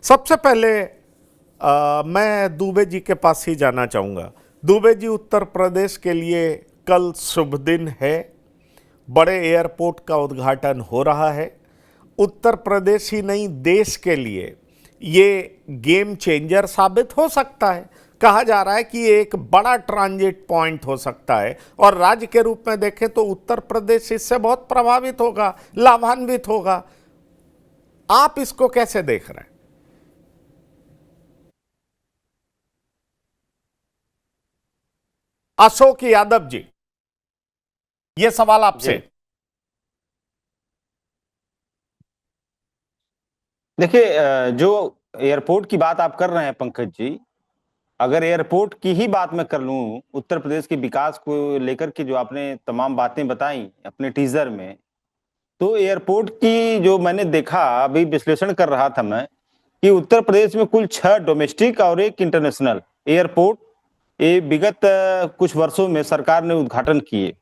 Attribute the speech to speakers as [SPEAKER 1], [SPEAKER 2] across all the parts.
[SPEAKER 1] सबसे पहले मैं दुबे जी के पास ही जाना चाहूँगा। दुबे जी, उत्तर प्रदेश के लिए कल शुभ दिन है। बड़े एयरपोर्ट का उद्घाटन हो रहा है। उत्तर प्रदेश ही नहीं, देश के लिए ये गेम चेंजर साबित हो सकता है। कहा जा रहा है कि ये एक बड़ा ट्रांजिट पॉइंट हो सकता है और राज्य के रूप में देखें तो उत्तर प्रदेश इससे बहुत प्रभावित होगा, लाभान्वित होगा। आप इसको कैसे देख रहे हैं? अशोक यादव जी, ये सवाल आपसे।
[SPEAKER 2] जी देखिए, जो एयरपोर्ट की बात आप कर रहे हैं पंकज जी, अगर एयरपोर्ट की ही बात मैं कर लूं, उत्तर प्रदेश के विकास को लेकर के जो आपने तमाम बातें बताई अपने टीजर में, तो एयरपोर्ट की जो मैंने देखा, अभी विश्लेषण कर रहा था मैं, कि उत्तर प्रदेश में कुल 6 डोमेस्टिक और एक इंटरनेशनल एयरपोर्ट ये विगत कुछ वर्षों में सरकार ने उद्घाटन किए,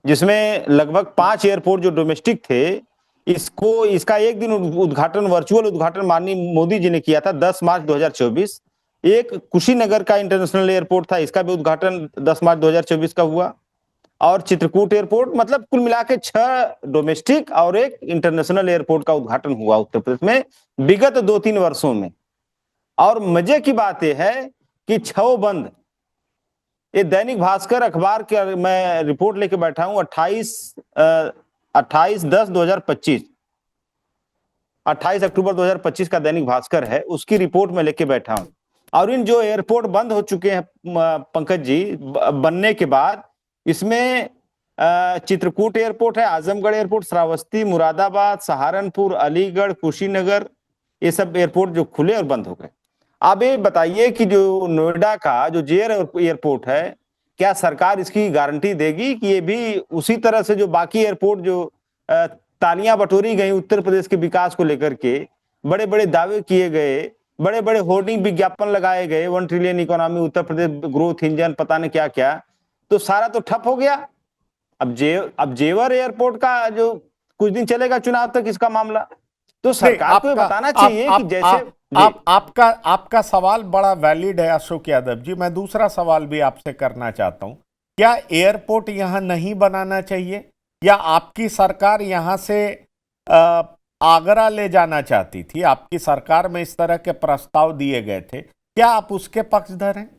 [SPEAKER 2] जिसमें लगभग 5 एयरपोर्ट जो डोमेस्टिक थे, इसका एक दिन उद्घाटन, वर्चुअल उद्घाटन माननीय मोदी जी ने किया था 10 मार्च 2024। एक कुशीनगर का इंटरनेशनल एयरपोर्ट था, इसका भी उद्घाटन 10 मार्च 2024 का हुआ। और चित्रकूट एयरपोर्ट, मतलब कुल मिला के 6 डोमेस्टिक और एक इंटरनेशनल एयरपोर्ट का उद्घाटन हुआ उत्तर प्रदेश में विगत 2-3 वर्षों में। और मजे की बात यह है कि 6 बंद। ये दैनिक भास्कर अखबार के मैं रिपोर्ट लेके बैठा हूं, 28/10/2025, 28 अक्टूबर 2025 का दैनिक भास्कर है, उसकी रिपोर्ट में लेके बैठा हूं। और इन जो एयरपोर्ट बंद हो चुके हैं पंकज जी, बनने के बाद, इसमें चित्रकूट एयरपोर्ट है, आजमगढ़ एयरपोर्ट, श्रावस्ती, मुरादाबाद, सहारनपुर, अलीगढ़, कुशीनगर, ये सब एयरपोर्ट जो खुले और बंद हो गए। अब ये बताइए कि जो नोएडा का जो जेयर एयरपोर्ट है, क्या सरकार इसकी गारंटी देगी कि ये भी उसी तरह से जो बाकी एयरपोर्ट जो तालियां बटोरी गई उत्तर प्रदेश के विकास को लेकर के, बड़े बड़े दावे किए गए, बड़े बड़े होर्डिंग विज्ञापन लगाए गए, 1 trillion economy, Uttar Pradesh growth engine, पता नहीं क्या क्या, तो सारा तो ठप हो गया। अब जेवर एयरपोर्ट का जो कुछ दिन चलेगा चुनाव तक इसका मामला, तो
[SPEAKER 1] नहीं,
[SPEAKER 2] सरकार को ये बताना चाहिए कि जैसे
[SPEAKER 1] आपका सवाल बड़ा वैलिड है अशोक यादव जी। मैं दूसरा सवाल भी आपसे करना चाहता हूं। क्या एयरपोर्ट यहां नहीं बनाना चाहिए, या आपकी सरकार यहां से अ, आगरा ले जाना चाहती थी? आपकी सरकार में इस तरह के प्रस्ताव दिए गए थे, क्या आप उसके पक्षधर हैं?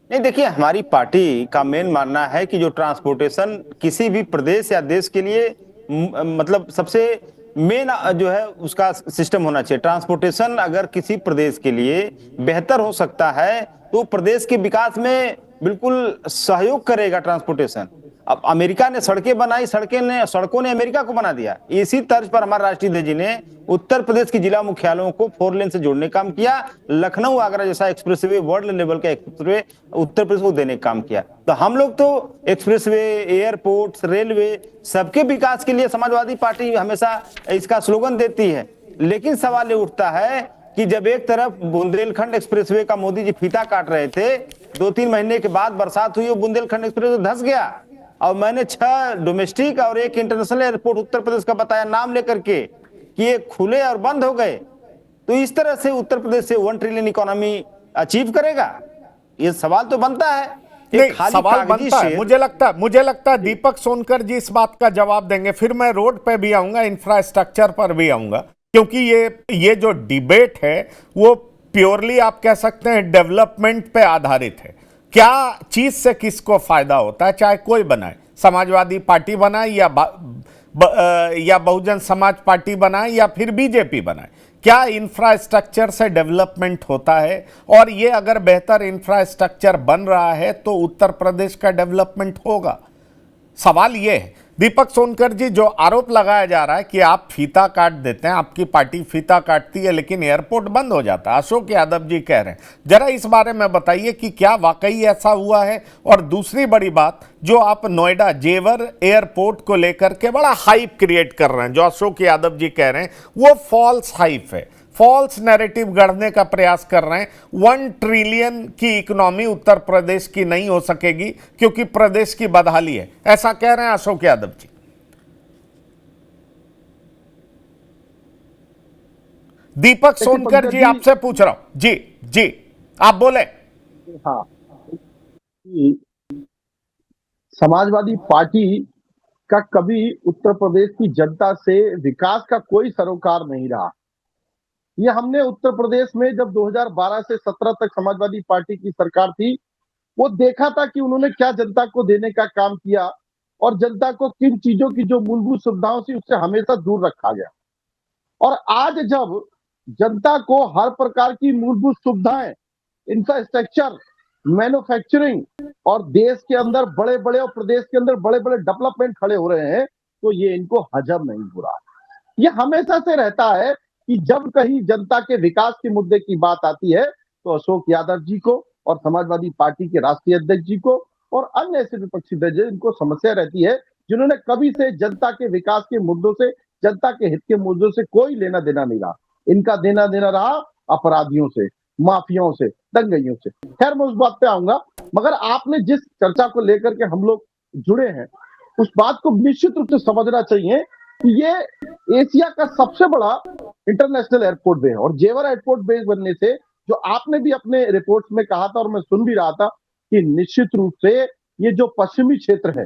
[SPEAKER 2] नहीं, देखिए, हमारी पार्टी का मेन मानना है कि जो ट्रांसपोर्टेशन किसी भी प्रदेश या देश के लिए मतलब सबसे मेन जो है उसका सिस्टम होना चाहिए। ट्रांसपोर्टेशन अगर किसी प्रदेश के लिए बेहतर हो सकता है तो प्रदेश के विकास में बिल्कुल सहयोग करेगा ट्रांसपोर्टेशन। अब अमेरिका ने सड़कें बनाई, सड़कों ने अमेरिका को बना दिया। इसी तर्ज पर हमारे राष्ट्रीय अध्यक्ष जी ने उत्तर प्रदेश की जिला मुख्यालयों को 4 लेन से जोड़ने का काम किया। लखनऊ आगरा जैसा एक्सप्रेसवे, वर्ल्ड लेवल का एक्सप्रेसवे उत्तर प्रदेश को देने का काम किया। तो हम लोग तो एक्सप्रेसवे, एयरपोर्ट, रेलवे, सबके विकास के लिए समाजवादी पार्टी हमेशा इसका स्लोगन देती है। लेकिन सवाल ये उठता है कि जब एक तरफ बुंदेलखंड एक्सप्रेसवे का मोदी जी फीता काट रहे थे, 2-3 महीने के बाद बरसात हुई और बुंदेलखंड एक्सप्रेस धंस गया। और मैंने 6 डोमेस्टिक और एक इंटरनेशनल एयरपोर्ट उत्तर प्रदेश का बताया नाम लेकर के कि ये खुले और बंद हो गए। तो इस तरह से उत्तर प्रदेश से 1 ट्रिलियन इकोनॉमी अचीव करेगा? ये सवाल तो बनता है।
[SPEAKER 1] नहीं, सवाल बनता है। मुझे लगता है दीपक सोनकर जी इस बात का जवाब देंगे। फिर मैं रोड पे भी आऊंगा, इंफ्रास्ट्रक्चर पर भी आऊंगा, क्योंकि ये जो डिबेट है वो प्योरली आप कह सकते हैं डेवलपमेंट पे आधारित है। क्या चीज से किसको फायदा होता है, चाहे कोई बनाए, समाजवादी पार्टी बनाए या बहुजन समाज पार्टी बनाए या फिर बीजेपी बनाए, क्या इंफ्रास्ट्रक्चर से डेवलपमेंट होता है? और ये अगर बेहतर इंफ्रास्ट्रक्चर बन रहा है तो उत्तर प्रदेश का डेवलपमेंट होगा। सवाल ये है दीपक सोनकर जी, जो आरोप लगाया जा रहा है कि आप फीता काट देते हैं, आपकी पार्टी फीता काटती है लेकिन एयरपोर्ट बंद हो जाता है, अशोक यादव जी कह रहे हैं, जरा इस बारे में बताइए कि क्या वाकई ऐसा हुआ है? और दूसरी बड़ी बात, जो आप नोएडा जेवर एयरपोर्ट को लेकर के बड़ा हाइप क्रिएट कर रहे हैं, जो अशोक यादव जी कह रहे हैं वो फॉल्स हाइप है, फॉल्स नैरेटिव गढ़ने का प्रयास कर रहे हैं। 1 ट्रिलियन की इकोनॉमी उत्तर प्रदेश की नहीं हो सकेगी क्योंकि प्रदेश की बदहाली है, ऐसा कह रहे हैं अशोक यादव जी। दीपक
[SPEAKER 3] देखिए
[SPEAKER 1] सोनकर
[SPEAKER 3] पंकज
[SPEAKER 1] जी,
[SPEAKER 3] जी,
[SPEAKER 1] आपसे पूछ रहा हूं। जी जी, आप बोले।
[SPEAKER 3] हाँ, कि समाजवादी पार्टी का कभी उत्तर प्रदेश की जनता से विकास का कोई सरोकार नहीं रहा। ये हमने उत्तर प्रदेश में जब 2012 से 17 तक समाजवादी पार्टी की सरकार थी, वो देखा था कि उन्होंने क्या जनता को देने का काम किया और जनता को किन चीजों की जो मूलभूत सुविधाओं थी उससे हमेशा दूर रखा गया। और आज जब जनता को हर प्रकार की मूलभूत सुविधाएं, इंफ्रास्ट्रक्चर, मैन्युफैक्चरिंग और देश के अंदर बड़े-बड़े और प्रदेश के अंदर बड़े-बड़े डेवलपमेंट खड़े हो रहे हैं, तो ये इनको हजम नहीं हो रहा। ये हमेशा से रहता है कि जब कहीं जनता के विकास के मुद्दे की बात आती है, तो अशोक यादव जी को और समाजवादी पार्टी के राष्ट्रीय अध्यक्ष जी को और अन्य ऐसे विपक्षी दल इनको समस्या रहती है, जिन्होंने कभी से जनता के विकास के मुद्दों से, जनता के हित के मुद्दों से कोई लेना देना नहीं रहा। इनका देना देना रहा अपराधियों से, माफियाओं से, दंगइयों से। खैर मैं उस बात पे आऊंगा, मगर आपने जिस चर्चा को लेकर के हम लोग जुड़े हैं, उस बात को निश्चित रूप से समझना चाहिए कि ये एशिया का सबसे बड़ा इंटरनेशनल एयरपोर्ट बे है और जेवर एयरपोर्ट बेस बनने से जो आपने भी अपने रिपोर्ट्स में कहा था और मैं सुन भी रहा था कि निश्चित रूप से ये जो पश्चिमी क्षेत्र है,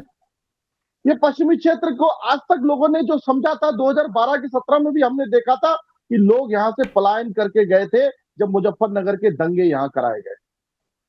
[SPEAKER 3] ये पश्चिमी क्षेत्र को आज तक लोगों ने जो समझा था 2012 की 17 में भी हमने देखा था कि लोग यहाँ से पलायन करके गए थे जब मुजफ्फरनगर के दंगे यहाँ कराए गए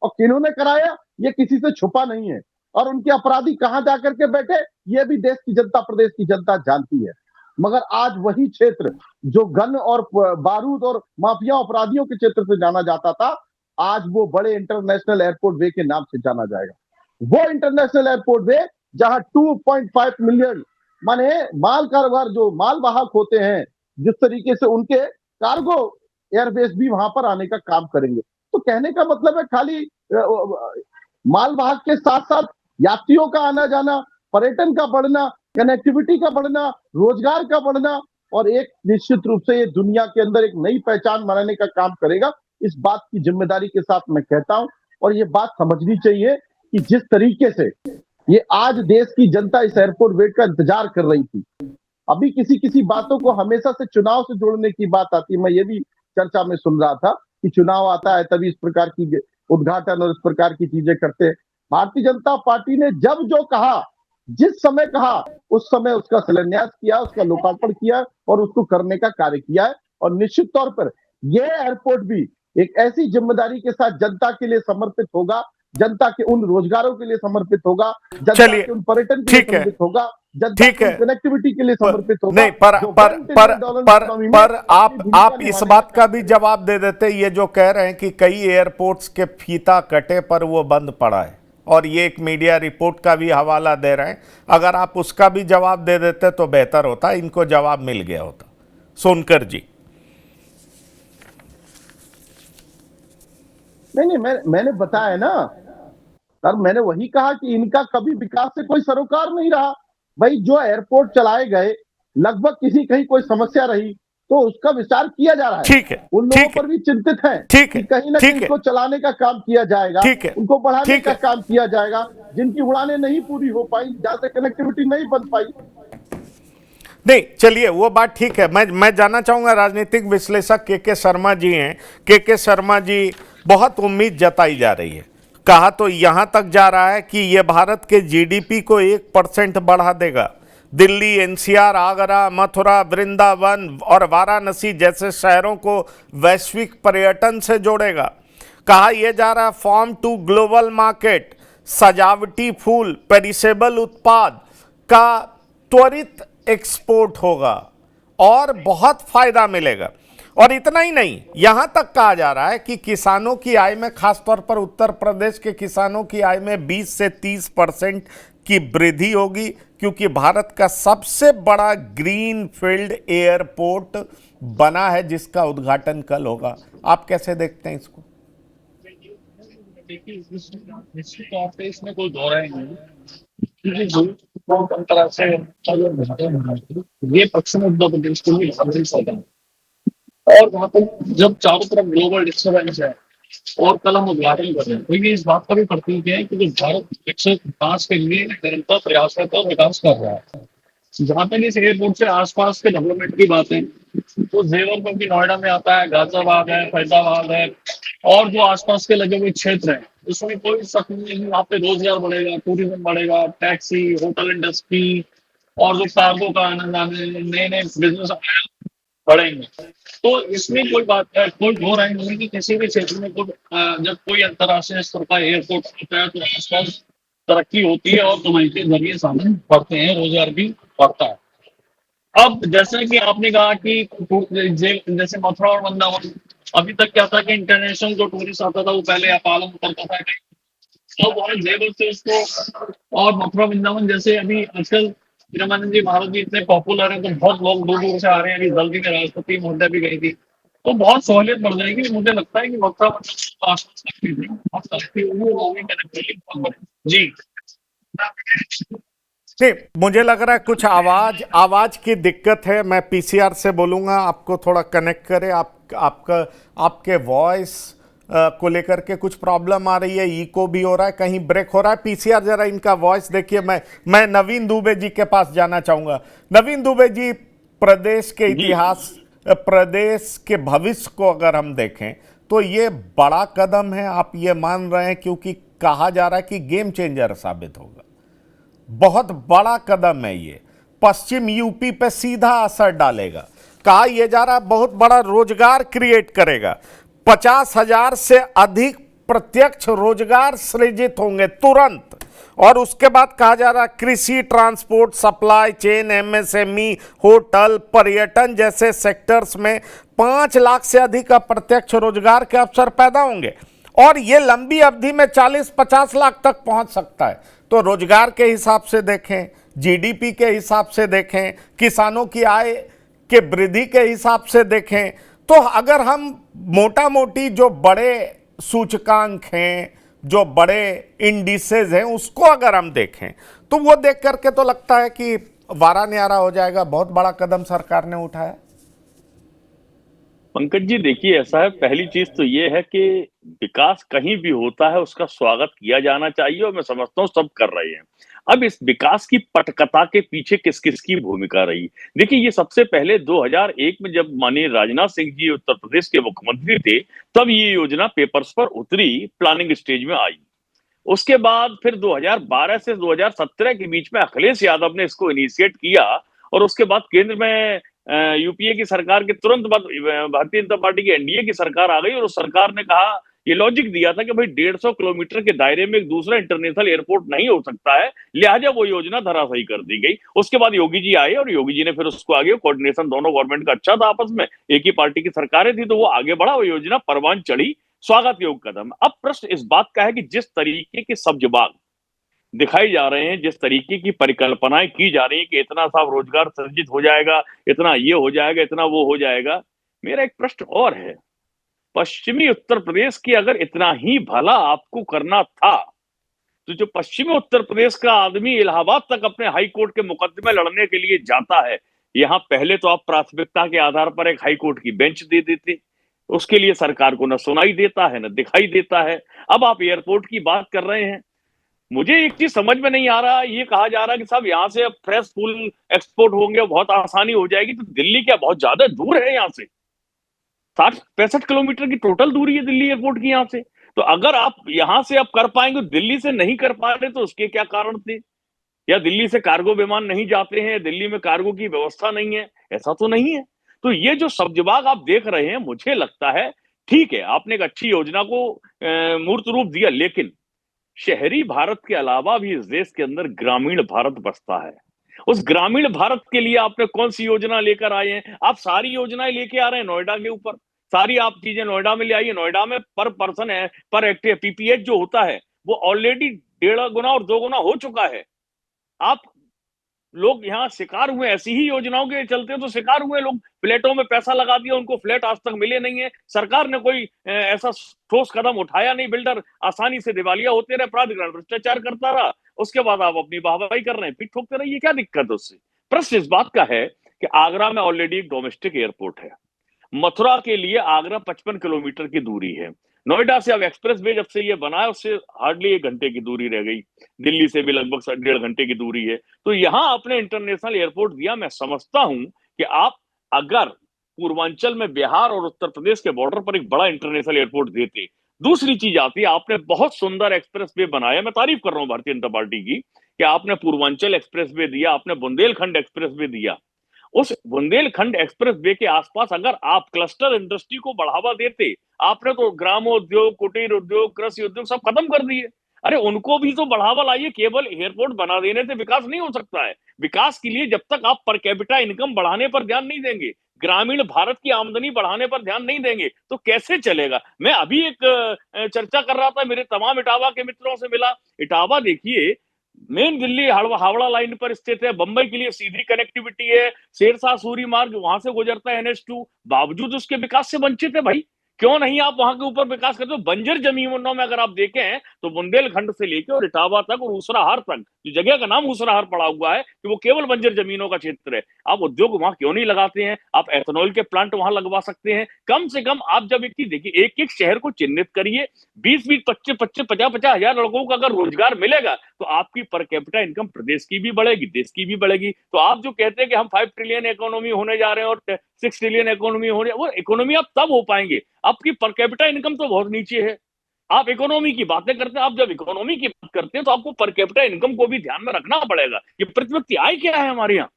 [SPEAKER 3] और किन्होंने कराया ये किसी से छुपा नहीं है और उनके अपराधी कहां जाकर के बैठे ये भी देश की जनता, प्रदेश की जनता जानती है। मगर आज वही क्षेत्र जो गन और बारूद और माफिया अपराधियों के क्षेत्र से जाना जाता था, आज वो बड़े इंटरनेशनल एयरपोर्ट वे के नाम से जाना जाएगा। वो इंटरनेशनल एयरपोर्ट वे जहां 2.5 मिलियन माने माल कारोबार जो माल वाहक होते हैं, जिस तरीके से उनके कार्गो एयरबेस भी वहां पर आने का काम करेंगे। तो कहने का मतलब है खाली माल वाहक के साथ साथ यात्रियों का आना जाना, पर्यटन का बढ़ना, कनेक्टिविटी का बढ़ना, रोजगार का बढ़ना और एक निश्चित रूप से ये दुनिया के अंदर एक नई पहचान बनाने का काम करेगा। इस बात की जिम्मेदारी के साथ मैं कहता हूं और ये बात समझनी चाहिए कि जिस तरीके से ये आज देश की जनता इस एयरपोर्ट वेट का इंतजार कर रही थी, अभी किसी किसी बातों को हमेशा से चुनाव से जोड़ने की बात आती है। मैं ये भी चर्चा में सुन रहा था कि चुनाव आता है तभी इस प्रकार की उद्घाटन और इस प्रकार की चीजें करते हैं। भारतीय जनता पार्टी ने जब जो कहा, जिस समय कहा, उस समय उसका शिलान्यास किया, उसका लोकार्पण किया और उसको करने का कार्य किया है। और निश्चित तौर पर यह एयरपोर्ट भी एक ऐसी जिम्मेदारी के साथ जनता के लिए समर्पित होगा, जनता के उन रोजगारों के लिए समर्पित होगा, जनता
[SPEAKER 1] चलिए,
[SPEAKER 3] के उन पर्यटन के लिए
[SPEAKER 1] ठीक है,
[SPEAKER 3] समर्पित होगा, जनता
[SPEAKER 1] ठीक
[SPEAKER 3] की
[SPEAKER 1] है,
[SPEAKER 3] कनेक्टिविटी के लिए समर्पित होगा।
[SPEAKER 1] नहीं, पर
[SPEAKER 3] जो
[SPEAKER 1] पर
[SPEAKER 3] $1
[SPEAKER 1] पर
[SPEAKER 3] ट्रिलियन
[SPEAKER 1] पर
[SPEAKER 3] इकोनॉमी में
[SPEAKER 1] पर आप
[SPEAKER 3] अपनी भूमिका
[SPEAKER 1] आप इस
[SPEAKER 3] निभाने
[SPEAKER 1] बात का
[SPEAKER 3] काम
[SPEAKER 1] भी
[SPEAKER 3] करेगा।
[SPEAKER 1] जवाब दे देते, ये जो कह रहे हैं कि कई एयरपोर्ट्स के फीता कटे पर वो बंद पड़ा है और ये एक मीडिया रिपोर्ट का भी हवाला दे रहे हैं, अगर आप उसका भी जवाब दे देते तो बेहतर होता, इनको जवाब मिल गया होता। सोनकर जी।
[SPEAKER 3] नहीं, मैंने बताया ना सर, मैंने वही कहा कि इनका कभी विकास से कोई सरोकार नहीं रहा। भाई जो एयरपोर्ट चलाए गए, लगभग किसी कहीं कोई समस्या रही तो उसका विचार किया जा रहा है।
[SPEAKER 1] ठीक है,
[SPEAKER 3] उन लोगों
[SPEAKER 1] ठीक है,
[SPEAKER 3] पर भी चिंतित हैं
[SPEAKER 1] ठीक है,
[SPEAKER 3] कि कहीं ना
[SPEAKER 1] ठीक
[SPEAKER 3] कहीं
[SPEAKER 1] है,
[SPEAKER 3] इसको चलाने का काम किया जाएगा,
[SPEAKER 1] ठीक है,
[SPEAKER 3] उनको बढ़ाने
[SPEAKER 1] ठीक
[SPEAKER 3] का
[SPEAKER 1] है।
[SPEAKER 3] काम किया जाएगा, जिनकी उड़ानें नहीं पूरी हो पाई, जहां से कनेक्टिविटी नहीं बन पाई।
[SPEAKER 1] नहीं, चलिए वो बात ठीक है। मैं जानना चाहूंगा, राजनीतिक विश्लेषक के शर्मा जी हैं। के शर्मा जी, बहुत उम्मीद जताई जा रही है, कहा तो यहां तक जा रहा है कि यह भारत के जीडीपी को 1% बढ़ा देगा। दिल्ली, एनसीआर, आगरा, मथुरा, वृंदावन और वाराणसी जैसे शहरों को वैश्विक पर्यटन से जोड़ेगा। कहा यह जा रहा है फार्म टू ग्लोबल मार्केट, सजावटी फूल, पेरिसेबल उत्पाद का त्वरित एक्सपोर्ट होगा और बहुत फायदा मिलेगा। और इतना ही नहीं, यहां तक कहा जा रहा है कि किसानों की आय में, खासतौर पर उत्तर प्रदेश के किसानों की आय में 20 से 30% की वृद्धि होगी, क्योंकि भारत का सबसे बड़ा ग्रीन फील्ड एयरपोर्ट बना है जिसका उद्घाटन कल होगा। आप कैसे देखते हैं इसको?
[SPEAKER 4] देखिए, निश्चित तौर पे इसमें कोई दो राय नहीं है, क्योंकि जो बहुत तरह से ये पश्चिम उत्तर प्रदेश के लिए सबसे ज्यादा है। और वहाँ पर जब चारों तरफ ग्लोबल डिस्टर्बेंस है और कल हम उद्घाटन कर रहे हैं, तो ये इस बात का भी प्रतीक है कि जो भारत विकसित विकास के लिए निरंतर प्रयासरत और विकास कर रहा है। जहाँ तक इस एयरपोर्ट से आसपास के डेवलपमेंट की बात है, तो जेवर क्योंकि नोएडा में आता है, गाजियाबाद है, फैजाबाद है और जो आसपास के लगे हुए क्षेत्र हैं, उसमें कोई शक नहीं है, वहाँ पे रोजगार बढ़ेगा, टूरिज्म बढ़ेगा, टैक्सी, होटल इंडस्ट्री और जो कार्गो का आना जाना, नए नए बिजनेस बढ़ेंगे। तो इसमें कोई बात है, कोई दो राय नहीं है कि किसी भी क्षेत्र में जब कोई अंतर्राष्ट्रीय स्तर का एयरपोर्ट होता है तो आसपास तरक्की होती है और कमाई के जरिए साधन बढ़ते हैं, रोजगार भी बढ़ता है। अब जैसे कि आपने कहा कि जैसे मथुरा और वृंदावन, अभी तक क्या था कि इंटरनेशनल जो टूरिस्ट आता था वो पहले पालन करता था, तो वहाँ जेवर से उसको, और मथुरा वृंदावन जैसे अभी आजकल प्रेमानंद जी भारत जी इतने पॉपुलर है तो बहुत लोग दूर दूर से आ रहे हैं। अभी जल्दी में राष्ट्रपति महोदय भी गई थी, तो बहुत सहूलियत बढ़ जाएगी। मुझे लगता है कि मथुरा वृंदावन को आसपास की चीजें बहुत तरक्की होगी और लोगों की कनेक्टिविटी बहुत बढ़ेगी। जी
[SPEAKER 1] नहीं, मुझे लग रहा है कुछ आवाज आवाज की दिक्कत है। मैं पीसीआर से बोलूंगा आपको थोड़ा कनेक्ट करे। आपका आपके वॉइस को लेकर के कुछ प्रॉब्लम आ रही है, इको भी हो रहा है, कहीं ब्रेक हो रहा है। पीसीआर जरा इनका वॉइस देखिए। मैं नवीन दुबे जी के पास जाना चाहूंगा। नवीन दुबे जी, प्रदेश के इतिहास, प्रदेश के भविष्य को अगर हम देखें तो ये बड़ा कदम है, आप ये मान रहे हैं? क्योंकि कहा जा रहा है कि गेम चेंजर साबित होगा। बहुत बड़ा कदम है ये, पश्चिम यूपी पे सीधा असर डालेगा। कहा यह जा रहा है बहुत बड़ा रोजगार क्रिएट करेगा। 50,000 से अधिक प्रत्यक्ष रोजगार सृजित होंगे तुरंत। और उसके बाद कहा जा रहा है कृषि, transport, supply chain, MSME, hotel, पर्यटन जैसे सेक्टर्स में 5 लाख से अधिक अप्रत्यक्ष रोजगार के अवसर पैदा होंगे। और ये लंबी अवधि में 40-50 लाख तक पहुंच सकता है। तो रोजगार के हिसाब से देखें, जीडीपी के हिसाब से देखें, किसानों की आय के वृद्धि के हिसाब से देखें, तो अगर हम मोटा मोटी जो बड़े सूचकांक हैं, जो बड़े इंडिसेस हैं, उसको अगर हम देखें तो वो देख करके तो लगता है कि वारा न्यारा हो जाएगा। बहुत बड़ा कदम सरकार ने उठाया।
[SPEAKER 5] पंकज जी देखिए, ऐसा है, पहली चीज तो ये है कि विकास कहीं भी होता है उसका स्वागत किया जाना चाहिए और मैं समझता हूँ सब कर रहे हैं। अब इस विकास की पटकथा के पीछे किस किस की भूमिका रही? देखिए, ये सबसे पहले 2001 में जब माननीय राजनाथ सिंह जी उत्तर प्रदेश के मुख्यमंत्री थे, तब ये योजना पेपर्स पर उतरी, प्लानिंग स्टेज में आई। उसके बाद फिर 2012 से 2017 के बीच में अखिलेश यादव ने इसको इनिशिएट किया और उसके बाद केंद्र में यूपीए की सरकार के तुरंत बाद भारतीय जनता पार्टी की एनडीए की सरकार आ गई और उस सरकार ने कहा, ये लॉजिक दिया था कि भाई 150 किलोमीटर के दायरे में एक दूसरा इंटरनेशनल एयरपोर्ट नहीं हो सकता है, लिहाजा वो योजना धराशायी कर दी गई। उसके बाद योगी जी आए और योगी जी ने फिर उसको आगे, कोऑर्डिनेशन दोनों गवर्नमेंट का अच्छा था आपस में, एक ही पार्टी की सरकारें थी, तो वो आगे बढ़ा, वो योजना परवान चढ़ी, स्वागत योग्य कदम। अब प्रश्न इस बात का है कि जिस तरीके के सब्जबाग दिखाई जा रहे हैं, जिस तरीके की परिकल्पनाएं की जा रही है कि इतना सा रोजगार सृजित हो जाएगा, इतना ये हो जाएगा, इतना वो हो जाएगा, मेरा एक प्रश्न और है, पश्चिमी उत्तर प्रदेश की अगर इतना ही भला आपको करना था, तो जो पश्चिमी उत्तर प्रदेश का आदमी इलाहाबाद तक अपने हाई कोर्ट के मुकदमे लड़ने के लिए जाता है, यहां पहले तो आप प्राथमिकता के आधार पर एक हाई कोर्ट की बेंच दे देते, उसके लिए सरकार को न सुनाई देता है न दिखाई देता है। अब आप एयरपोर्ट की बात कर रहे हैं, मुझे एक चीज समझ में नहीं आ रहा, ये कहा जा रहा है कि साहब यहाँ से अब फ्रेश फूल एक्सपोर्ट होंगे, बहुत आसानी हो जाएगी, तो दिल्ली क्या बहुत ज्यादा दूर है? यहाँ से 60-65 किलोमीटर की टोटल दूरी है दिल्ली एयरपोर्ट की यहाँ से। तो अगर आप यहाँ से अब कर पाएंगे, दिल्ली से नहीं कर पा रहे, तो उसके क्या कारण थे? या दिल्ली से कार्गो विमान नहीं जाते हैं, दिल्ली में कार्गो की व्यवस्था नहीं है? ऐसा तो नहीं है। तो ये जो सब्जबाग आप देख रहे हैं, मुझे लगता है ठीक है, आपने एक अच्छी योजना को मूर्त रूप दिया, लेकिन शहरी भारत के अलावा भी इस देश के अंदर ग्रामीण भारत बसता है। उस ग्रामीण भारत के लिए आपने कौन सी योजना लेकर आए हैं? आप सारी योजनाएं लेके आ रहे हैं नोएडा के ऊपर, सारी आप चीजें नोएडा में ले आइए। नोएडा में पर पर्सन है, पर एक्टिव पीपीएच जो होता है वो ऑलरेडी 1.5 गुना और 2 गुना हो चुका है। आप लोग यहाँ शिकार हुए ऐसी ही योजनाओं के चलते, तो शिकार हुए लोग, फ्लैटों में पैसा लगा दिया, उनको फ्लैट आज तक मिले नहीं है, सरकार ने कोई ऐसा ठोस कदम उठाया नहीं, बिल्डर आसानी से दिवालिया होते रहे, प्राधिकरण भ्रष्टाचार करता रहा, उसके बाद आप अपनी वाहवाही कर रहे हैं, फिर ठोकते रहिए, क्या दिक्कत है उससे? प्रश्न इस बात का है कि आगरा में ऑलरेडी एक डोमेस्टिक एयरपोर्ट है, मथुरा के लिए आगरा 55 किलोमीटर की दूरी है, नोएडा से अब एक्सप्रेस वे जब से ये बना है उससे हार्डली 1 घंटे की दूरी रह गई, दिल्ली से भी लगभग 1.5 घंटे की दूरी है। तो यहां आपने इंटरनेशनल एयरपोर्ट दिया, मैं समझता हूं कि आप अगर पूर्वांचल में बिहार और उत्तर प्रदेश के बॉर्डर पर एक बड़ा इंटरनेशनल एयरपोर्ट देते। दूसरी चीज आती है, आपने बहुत सुंदर एक्सप्रेस वे बनाया, मैं तारीफ कर रहा हूं भारतीय जनता पार्टी की कि आपने पूर्वांचल एक्सप्रेस वे दिया, आपने बुंदेलखंड एक्सप्रेस वे दिया। उस बुंदेलखंड एक्सप्रेस वे के आसपास अगर आप क्लस्टर इंडस्ट्री को बढ़ावा देते, आपने तो ग्रामोद्योग, कुटीर उद्योग, कृषि उद्योग सब खत्म कर दिए। अरे उनको भी तो बढ़ावा लाइए, केवल एयरपोर्ट बना देने से विकास नहीं हो सकता है। विकास के लिए जब तक आप पर कैपिटा इनकम बढ़ाने पर ध्यान नहीं देंगे, ग्रामीण भारत की आमदनी बढ़ाने पर ध्यान नहीं देंगे, तो कैसे चलेगा। मैं अभी एक चर्चा कर रहा था, मेरे तमाम इटावा के मित्रों से मिला। इटावा देखिए मेन दिल्ली हावड़ा लाइन पर स्थित है, बंबई के लिए सीधी कनेक्टिविटी है, शेरशाह सूरी मार्ग वहां से गुजरता है NH2, बावजूद उसके विकास से वंचित है भाई। क्यों नहीं आप वहां के ऊपर विकास करते हो। बंजर जमीनों में अगर आप देखें तो बुंदेलखंड से लेकर और इटावा तक और उसराहार तक, जो जगह का नाम उसराहार पड़ा हुआ है कि वो केवल बंजर जमीनों का क्षेत्र है। आप उद्योग वहां क्यों नहीं लगाते हैं। आप एथेनॉल के प्लांट वहां लगवा सकते हैं। कम से कम आप जब देखिए एक एक शहर को चिन्हित करिए, 20-20, 25-25, 50-50 हजार लड़कों को अगर रोजगार मिलेगा तो आपकी पर कैपिटा इनकम प्रदेश की भी बढ़ेगी, देश की भी बढ़ेगी। तो आप जो कहते हैं कि हम 5 ट्रिलियन इकोनॉमी होने जा रहे हैं और 6 ट्रिलियन इकोनॉमी होने, वो इकोनॉमी आप तब हो पाएंगे, आपकी पर कैपिटा इनकम तो बहुत नीचे है। आप इकोनॉमी की बातें करते हैं, आप जब इकोनॉमी की बात करते हैं तो आपको पर कैपिटा इनकम को भी ध्यान में रखना पड़ेगा। ये प्रति व्यक्ति आय क्या है हमारे यहाँ,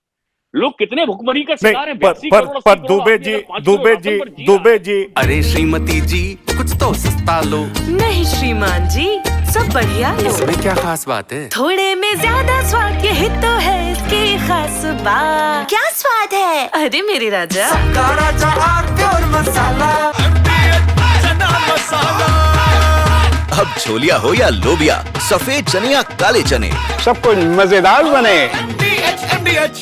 [SPEAKER 5] लोग कितने भुखमरी का शिकार हैं।
[SPEAKER 1] पर दुबे जी
[SPEAKER 6] अरे श्रीमती जी कुछ तो सस्ता लो।
[SPEAKER 7] नहीं श्रीमान जी, सब बढ़िया लो।
[SPEAKER 6] इसमें क्या खास बात है।
[SPEAKER 7] थोड़े में ज्यादा स्वाद, यही तो है इसकी खास बात। क्या स्वाद है अरे मेरे राजा,
[SPEAKER 6] राजा और मसाला। अब छोलिया हो या लोबिया, सफेद चने या काले चने,
[SPEAKER 2] सबको मजेदार बने।
[SPEAKER 6] MDH